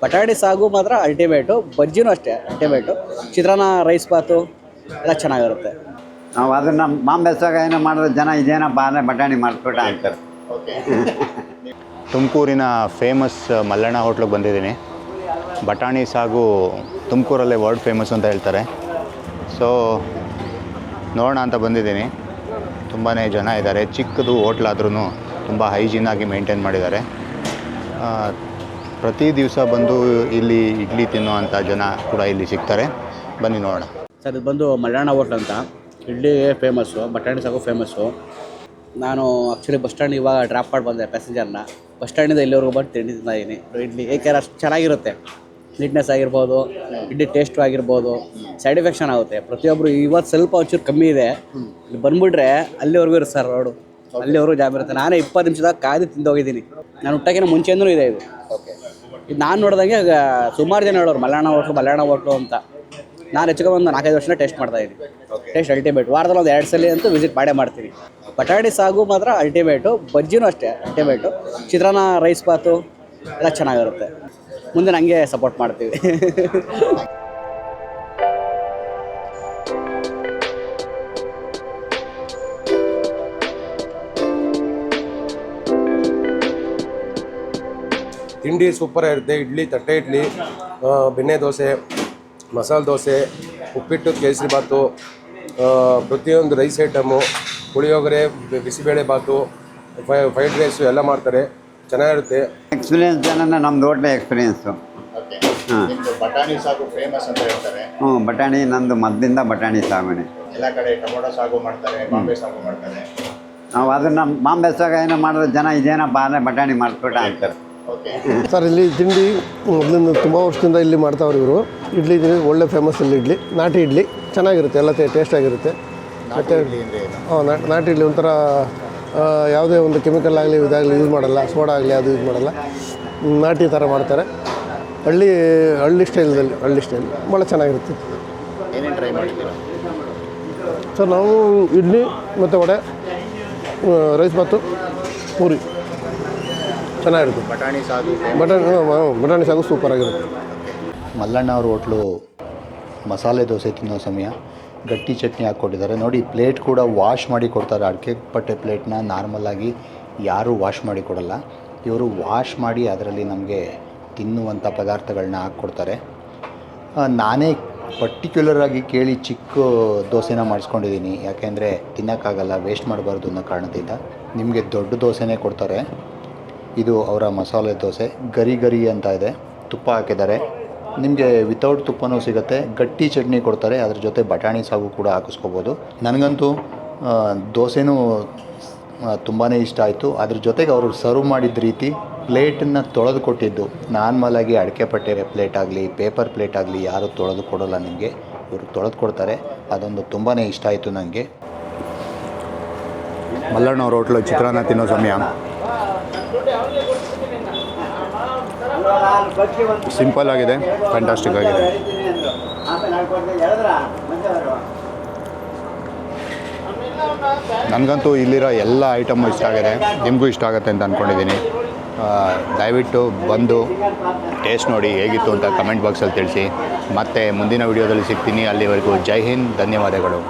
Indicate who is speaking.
Speaker 1: ಬಟಾಣಿ ಸಾಗು ಮಾತ್ರ ಅಲ್ಟಿಮೇಟು, ಬಜ್ಜಿನೂ ಅಷ್ಟೇ ಅಲ್ಟಿಮೇಟು. ಚಿತ್ರಾನ್ನ, ರೈಸ್ ಬಾತು ಎಲ್ಲ ಚೆನ್ನಾಗಿರುತ್ತೆ.
Speaker 2: ನಾವು ಅದನ್ನು ಮಾಂಬೆಸಾಗ ಏನೋ ಮಾಡಿದ್ರೆ ಜನ ಇದೇನಪ್ಪ ಅಂದರೆ ಬಟಾಣಿ ಮಾಡಿಸ್ಬಿಟ್ಟ ಅಂತಾರೆ.
Speaker 3: ತುಮಕೂರಿನ ಫೇಮಸ್ ಮಲ್ಲಣ್ಣ ಹೋಟ್ಲಿಗೆ ಬಂದಿದ್ದೀನಿ. ಬಟಾಣಿ ಸಾಗು ತುಮಕೂರಲ್ಲೇ ವರ್ಲ್ಡ್ ಫೇಮಸ್ ಅಂತ ಹೇಳ್ತಾರೆ. ಸೊ ನೋಡೋಣ ಅಂತ ಬಂದಿದ್ದೀನಿ. ತುಂಬಾ ಜನ ಇದ್ದಾರೆ. ಚಿಕ್ಕದು ಹೋಟ್ಲಾದ್ರೂ ತುಂಬ ಹೈಜೀನಾಗಿ ಮೇಂಟೈನ್ ಮಾಡಿದ್ದಾರೆ. ಪ್ರತಿ ದಿವಸ ಬಂದು ಇಲ್ಲಿ ಇಡ್ಲಿ ತಿನ್ನುವಂಥ ಜನ ಕೂಡ ಇಲ್ಲಿ ಸಿಗ್ತಾರೆ. ಬನ್ನಿ ನೋಡೋಣ.
Speaker 1: ಸರ್, ಇದು ಬಂದು ಮಲ್ಲಣ್ಣ ಹೋಟ್ಲ್ ಅಂತ. ಇಡ್ಲಿ ಫೇಮಸ್ಸು, ಬಟಾಣಿ ಸಾಗು ಫೇಮಸ್ಸು. ನಾನು ಆ್ಯಕ್ಚುಲಿ ಬಸ್ ಸ್ಟ್ಯಾಂಡ್ ಇವಾಗ ಡ್ರಾಪ್ ಮಾಡಿ ಬಂದೆ ಪ್ಯಾಸೆಂಜರ್ನ. ಬಸ್ ಸ್ಟ್ಯಾಂಡಿಂದ ಇಲ್ಲಿವರೆಗೂ ಬಂದು ತಿಂಡಿ ತಿಂತಾಯಿದ್ದೀನಿ ಇಡ್ಲಿ. ಏಕೆಂದ್ರೆ ಅಷ್ಟು ಚೆನ್ನಾಗಿರುತ್ತೆ. ನೀಟ್ನೆಸ್ ಆಗಿರ್ಬೋದು, ಇಡ್ಲಿ ಟೇಸ್ಟು ಆಗಿರ್ಬೋದು, ಸ್ಯಾಟಿಸ್ಫ್ಯಾಕ್ಷನ್ ಆಗುತ್ತೆ. ಪ್ರತಿಯೊಬ್ಬರು ಇವತ್ತು ಸ್ವಲ್ಪ ಒಂಚೂರು ಕಮ್ಮಿ ಇದೆ, ಇಲ್ಲಿ ಬಂದುಬಿಟ್ರೆ ಅಲ್ಲಿವರೆಗೂ ಇರುತ್ತೆ ಸರ್ ರೋಡು. ಅಲ್ಲಿವರೆಗೂ ಜಾಬ್ ಇರುತ್ತೆ. ನಾನೇ 20 ನಿಮಿಷದಾಗ ಕಾಯ್ದು ತಿಂದೋಗಿದ್ದೀನಿ. ನಾನು ಹುಟ್ಟೋಕ್ಕಿಂತ ಮುಂಚೆಯಿಂದಲೂ ಇದೆ ಇದು. ಇದು ನಾನು ನೋಡಿದಂಗೆ ಸುಮಾರು ಜನ ಹೇಳೋರು ಮಲ್ಲಣ್ಣ ಹೋಟ್ಲು ಅಂತ. ನಾನು ಹೆಚ್ಚಿಗೆ ಒಂದು 4-5 ವರ್ಷದಿಂದ ಟೇಸ್ಟ್ ಮಾಡ್ತಾಯಿದ್ದೀನಿ. Taste ultimate. ವಾರದಲ್ಲಿ ಒಂದು 2 ಸಲ ಅಂತೂ ವಿಸಿಟ್ ಮಾಡೇ ಮಾಡ್ತೀನಿ. ಬಟಾಣಿ ಸಾಗು ಮಾತ್ರ ಅಲ್ಟಿಮೇಟು, ಬಜ್ಜಿನೂ ಅಷ್ಟೇ ಅಲ್ಟಿಮೇಟು. ಚಿತ್ರಾನ್ನ, ರೈಸ್ ಬಾತು ಎಲ್ಲ ಚೆನ್ನಾಗಿರುತ್ತೆ. ಮುಂದೆ ನನಗೆ ಸಪೋರ್ಟ್ ಮಾಡ್ತೀವಿ.
Speaker 4: ತಿಂಡಿ ಸೂಪರಾಗಿರುತ್ತೆ. ಇಡ್ಲಿ, ತಟ್ಟೆ ಇಡ್ಲಿ, ಬೆಣ್ಣೆ ದೋಸೆ, ಮಸಾಲೆ ದೋಸೆ, ಉಪ್ಪಿಟ್ಟು, ಕೇಸರಿ ಬಾತು, ಪ್ರತಿಯೊಂದು ರೈಸ್ ಐಟಮು, ಪುಳಿಯೋಗರೆ, ಬಿಸಿಬೇಳೆ ಬಾತು, ಫ್ರೈಡ್ ರೈಸು ಎಲ್ಲ ಮಾಡ್ತಾರೆ. ಚೆನ್ನಾಗಿರುತ್ತೆ.
Speaker 2: ಎಕ್ಸ್ಪೀರಿಯನ್ಸ್ ಏನಂದರೆ ನಮ್ಮದು ಹೋಟ್ಲೆ ಎಕ್ಸ್ಪೀರಿಯೆನ್ಸು.
Speaker 3: ಬಟಾಣಿ ಸಾಗು ಫೇಮಸ್ ಅಂತ ಹೇಳ್ತಾರೆ.
Speaker 2: ಬಟಾಣಿ ನಂದು ಮೊದಲಿಂದ ಬಟಾಣಿ ಸಾಗುನೆ.
Speaker 3: ಎಲ್ಲ ಕಡೆ ಟೊಮೊಟೊ ಸಾಗು ಮಾಡ್ತಾರೆ, ಬಾಂಬೆ ಸಾಗು ಮಾಡ್ತಾರೆ.
Speaker 2: ನಾವು ಅದನ್ನು ಮಾಂಬೆಸಾಗ ಏನೋ ಮಾಡಿದ್ರೆ ಜನ ಇದೇನಪ್ಪ ಅಂದರೆ ಬಟಾಣಿ ಮಾಡಿಸ್ಬಿಟ್ಟ ಅಂತಾರೆ.
Speaker 5: ಸರ್, ಇಲ್ಲಿ ತಿಂಡಿ ಮೊದಲಿಂದ ತುಂಬ ವರ್ಷದಿಂದ ಇಲ್ಲಿ ಮಾಡ್ತಾವ್ರು ಇವರು. ಇಡ್ಲಿ ಒಳ್ಳೆ ಫೇಮಸ್ ಇಲ್ಲಿ ಇಡ್ಲಿ. ನಾಟಿ ಇಡ್ಲಿ ಚೆನ್ನಾಗಿರುತ್ತೆ, ಎಲ್ಲ ಟೇಸ್ಟಾಗಿರುತ್ತೆ. ಮತ್ತು ನಾಟಿ ಇಡ್ಲಿ ಒಂಥರ ಯಾವುದೇ ಒಂದು ಕೆಮಿಕಲ್ ಆಗಲಿ ಇದಾಗಲಿ ಯೂಸ್ ಮಾಡಲ್ಲ, ಸೋಡಾ ಆಗಲಿ ಅದು ಯೂಸ್ ಮಾಡಲ್ಲ. ನಾಟಿ ಥರ ಮಾಡ್ತಾರೆ. ಹಳ್ಳಿ ಸ್ಟೈಲ್ ಭಾಳ ಚೆನ್ನಾಗಿರುತ್ತೆ.
Speaker 3: ಏನೇನು ಟ್ರೈ ಮಾಡಿದ್ದೀರಾ
Speaker 5: ಸರ್? ನಾವು ಇಡ್ಲಿ ಮತ್ತು ವಡೆ, ರೈಸ್ ಬಾತು, ಪೂರಿ ಚೆನ್ನಾಗಿರುತ್ತೆ. ಬಟಾಣಿ ಸಾಗು ಸೂಪರಾಗಿರುತ್ತೆ.
Speaker 3: ಮಲ್ಲಣ್ಣ ಅವ್ರ ಹೋಟ್ಲು ಮಸಾಲೆ ದೋಸೆ ತಿನ್ನೋ ಸಮಯ ಗಟ್ಟಿ ಚಟ್ನಿ ಹಾಕ್ಕೊಟ್ಟಿದ್ದಾರೆ ನೋಡಿ. ಪ್ಲೇಟ್ ಕೂಡ ವಾಶ್ ಮಾಡಿ ಕೊಡ್ತಾರೆ. ಅಡಿಕೆ ಪಟ್ಟೆ ಪ್ಲೇಟ್ನ ನಾರ್ಮಲಾಗಿ ಯಾರೂ ವಾಶ್ ಮಾಡಿ ಕೊಡಲ್ಲ. ಇವರು ವಾಶ್ ಮಾಡಿ ಅದರಲ್ಲಿ ನಮಗೆ ತಿನ್ನುವಂಥ ಪದಾರ್ಥಗಳನ್ನ ಹಾಕ್ಕೊಡ್ತಾರೆ. ನಾನೇ ಪರ್ಟಿಕ್ಯುಲರಾಗಿ ಕೇಳಿ ಚಿಕ್ಕ ದೋಸೆನ ಮಾಡಿಸ್ಕೊಂಡಿದ್ದೀನಿ. ಯಾಕೆಂದರೆ ತಿನ್ನೋಕ್ಕಾಗಲ್ಲ, ವೇಸ್ಟ್ ಮಾಡಬಾರ್ದು ಅನ್ನೋ ಕಾರಣದಿಂದ. ನಿಮಗೆ ದೊಡ್ಡ ದೋಸೆನೇ ಕೊಡ್ತಾರೆ. ಇದು ಅವರ ಮಸಾಲೆ ದೋಸೆ. ಗರಿ ಅಂತ ಇದೆ, ತುಪ್ಪ ಹಾಕಿದ್ದಾರೆ. ನಿಮಗೆ ವಿತೌಟ್ ತುಪ್ಪನೂ ಸಿಗುತ್ತೆ. ಗಟ್ಟಿ ಚಟ್ನಿ ಕೊಡ್ತಾರೆ, ಅದ್ರ ಜೊತೆ ಬಟಾಣಿ ಸಾಗು ಕೂಡ ಹಾಕಿಸ್ಕೋಬೋದು. ನನಗಂತೂ ದೋಸೆನೂ ತುಂಬಾ ಇಷ್ಟ ಆಯಿತು. ಅದ್ರ ಜೊತೆಗೆ ಅವರು ಸರ್ವ್ ಮಾಡಿದ ರೀತಿ, ಪ್ಲೇಟನ್ನು ತೊಳೆದು ಕೊಟ್ಟಿದ್ದು. ನಾರ್ಮಲಾಗಿ ಅಡಿಕೆ ಪಟ್ಟೆ ಪ್ಲೇಟ್ ಆಗಲಿ, ಪೇಪರ್ ಪ್ಲೇಟ್ ಆಗಲಿ ಯಾರೂ ತೊಳೆದು ಕೊಡೋಲ್ಲ ನಿಮಗೆ, ಇವರು ತೊಳೆದು ಕೊಡ್ತಾರೆ. ಅದೊಂದು ತುಂಬಾ ಇಷ್ಟ ಆಯಿತು ನನಗೆ. ಮಲ್ಲಣ್ಣವ್ರ ಹೋಟ್ಲು ಚಿತ್ರಾನ್ನ ತಿನ್ನೋ ಸಮಯ ಸಿಂಪಲ್ ಆಗಿದೆ, ಫ್ಯಾಂಟಾಸ್ಟಿಕ್ ಆಗಿದೆ. ನನಗಂತೂ ಇಲ್ಲಿರೋ ಎಲ್ಲ ಐಟಮು ಇಷ್ಟ ಆಗಿದೆ. ನಿಮಗೂ ಇಷ್ಟ ಆಗುತ್ತೆ ಅಂತ ಅಂದ್ಕೊಂಡಿದ್ದೀನಿ. ದಯವಿಟ್ಟು ಬಂದು ಟೇಸ್ಟ್ ನೋಡಿ, ಹೇಗಿತ್ತು ಅಂತ ಕಮೆಂಟ್ ಬಾಕ್ಸಲ್ಲಿ ತಿಳಿಸಿ. ಮತ್ತು ಮುಂದಿನ ವೀಡಿಯೋದಲ್ಲಿ ಸಿಗ್ತೀನಿ. ಅಲ್ಲಿವರೆಗೂ ಜೈ ಹಿಂದ್, ಧನ್ಯವಾದಗಳು.